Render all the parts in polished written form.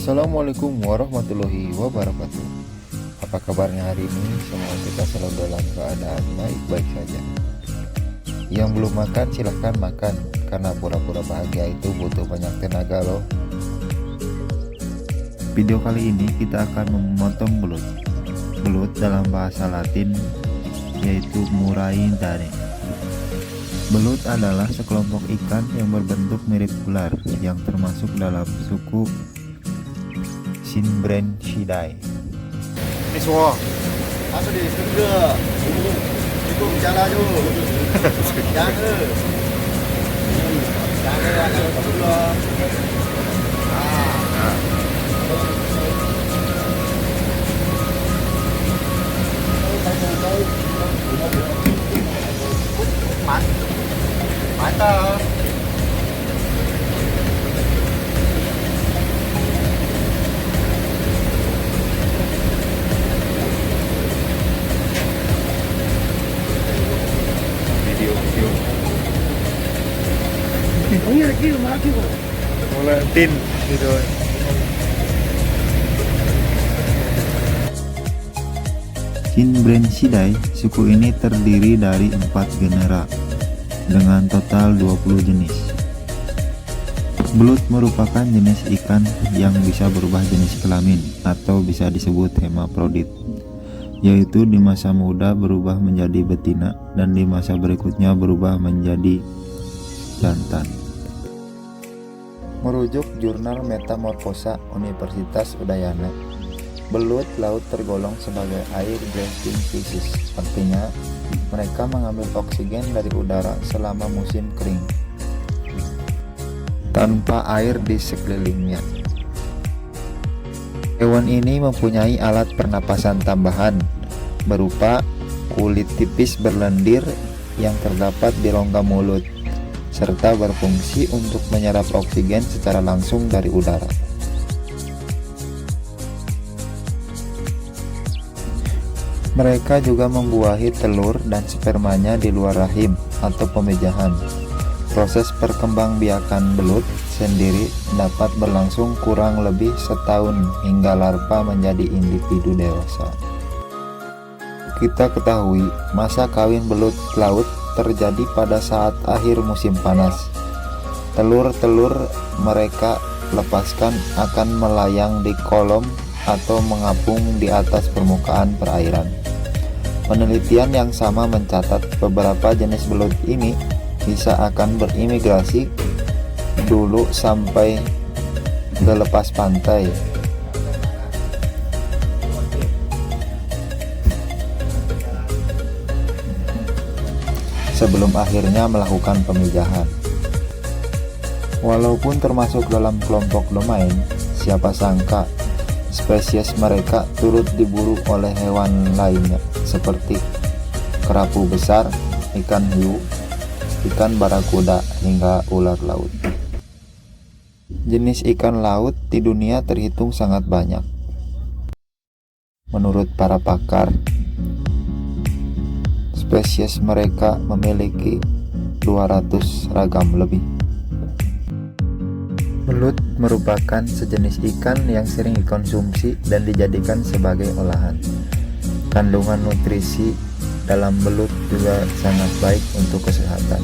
Assalamualaikum warahmatullahi wabarakatuh. Apa kabarnya hari ini? Semoga kita selalu dalam keadaan baik-baik saja. Yang belum makan silahkan makan, karena pura-pura bahagia itu butuh banyak tenaga loh. Video kali ini kita akan memotong belut. Belut dalam bahasa Latin yaitu Murraindae. Belut adalah sekelompok ikan yang berbentuk mirip ular yang termasuk dalam suku Synbranchidae. Ini semua. Apa di tengah? Cukup jalan tu. Jangan. Jangan ada dulu. Mantap. Ini lagi mulai tin gitu. Synbranchidae, suku ini terdiri dari 4 genera dengan total 20 jenis. Belut merupakan jenis ikan yang bisa berubah jenis kelamin atau bisa disebut hermaprodit, yaitu di masa muda berubah menjadi betina dan di masa berikutnya berubah menjadi jantan. Merujuk Jurnal Metamorphosa Universitas Udayana, belut laut tergolong sebagai air breathing species, artinya mereka mengambil oksigen dari udara selama musim kering tanpa air di sekelilingnya. Hewan ini mempunyai alat pernapasan tambahan berupa kulit tipis berlendir yang terdapat di rongga mulut, serta berfungsi untuk menyerap oksigen secara langsung dari udara. Mereka juga membuahi telur dan spermanya di luar rahim atau pemejahan. Proses perkembangbiakan belut sendiri dapat berlangsung kurang lebih setahun hingga larva menjadi individu dewasa. Kita ketahui, masa kawin belut laut terjadi pada saat akhir musim panas. Telur-telur mereka lepaskan akan melayang di kolom atau mengapung di atas permukaan perairan. Penelitian yang sama mencatat beberapa jenis belut ini bisa akan berimigrasi dulu sampai ke lepas pantai. Sebelum akhirnya melakukan pemijahan. Walaupun termasuk dalam kelompok domain, siapa sangka spesies mereka turut diburu oleh hewan lainnya seperti kerapu besar, ikan hiu, ikan barakuda, hingga ular laut. Jenis ikan laut di dunia terhitung sangat banyak. Menurut para pakar, spesies mereka memiliki 200 ragam lebih. Belut merupakan sejenis ikan yang sering dikonsumsi dan dijadikan sebagai olahan. Kandungan nutrisi dalam belut juga sangat baik untuk kesehatan.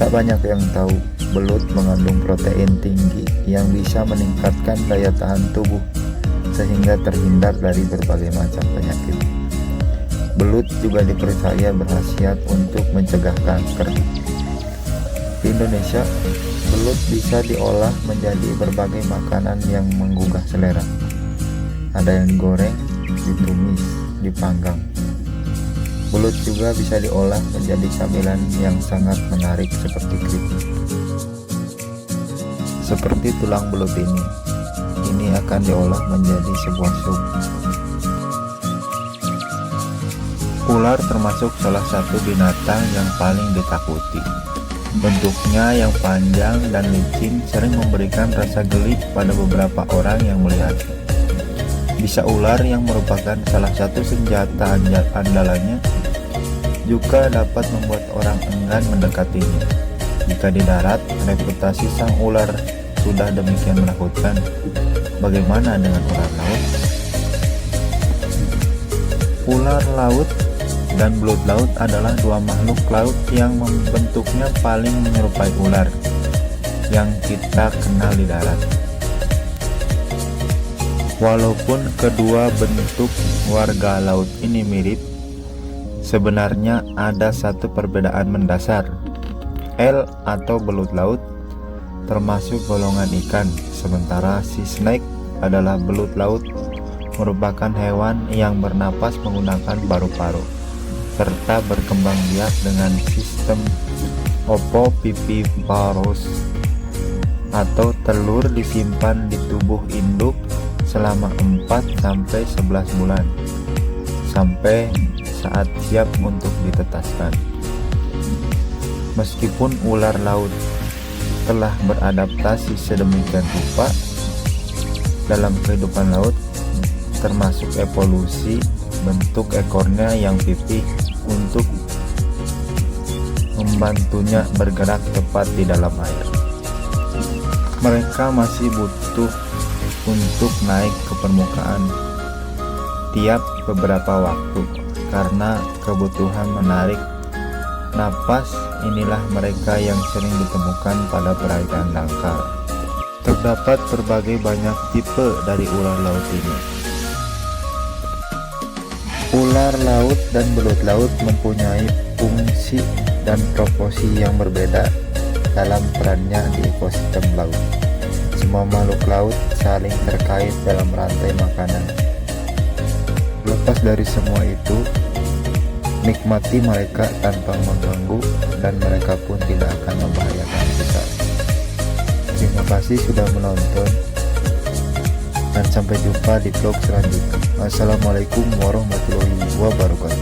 Tak banyak yang tahu, belut mengandung protein tinggi yang bisa meningkatkan daya tahan tubuh sehingga terhindar dari berbagai macam penyakit. Belut juga dipercaya berkhasiat untuk mencegah kanker. Di Indonesia, belut bisa diolah menjadi berbagai makanan yang menggugah selera. Ada yang digoreng, ditumis, dipanggang. Belut juga bisa diolah menjadi camilan yang sangat menarik seperti keripik. Seperti tulang belut ini akan diolah menjadi sebuah sup. Ular termasuk salah satu binatang yang paling ditakuti. Bentuknya yang panjang dan licin sering memberikan rasa geli pada beberapa orang yang melihatnya. Bisa ular yang merupakan salah satu senjata andalannya juga dapat membuat orang enggan mendekatinya. Jika di darat, reputasi sang ular sudah demikian menakutkan, Bagaimana dengan ular laut? Ular laut dan belut laut adalah dua makhluk laut yang bentuknya paling menyerupai ular yang kita kenal di darat. Walaupun kedua bentuk warga laut ini mirip, sebenarnya ada satu perbedaan mendasar. Eel atau belut laut termasuk golongan ikan, sementara sea snake adalah belut laut, merupakan hewan yang bernapas menggunakan paru-paru serta berkembang biak dengan sistem ovoviviparous atau telur disimpan di tubuh induk selama 4-11 bulan sampai saat siap untuk ditetaskan. Meskipun ular laut telah beradaptasi sedemikian rupa dalam kehidupan laut, termasuk evolusi bentuk ekornya yang pipih untuk membantunya bergerak cepat di dalam air, mereka masih butuh untuk naik ke permukaan tiap beberapa waktu karena kebutuhan menarik napas. Inilah mereka yang sering ditemukan pada perairan dangkal. Terdapat berbagai banyak tipe dari ular laut ini. Ular laut dan belut laut mempunyai fungsi dan proporsi yang berbeda dalam perannya di ekosistem laut. Semua makhluk laut saling terkait dalam rantai makanan. Lepas dari semua itu, nikmati mereka tanpa mengganggu dan mereka pun tidak akan membahayakan kita. Terima kasih sudah menonton dan sampai jumpa di vlog selanjutnya. Wassalamualaikum warahmatullahi wabarakatuh.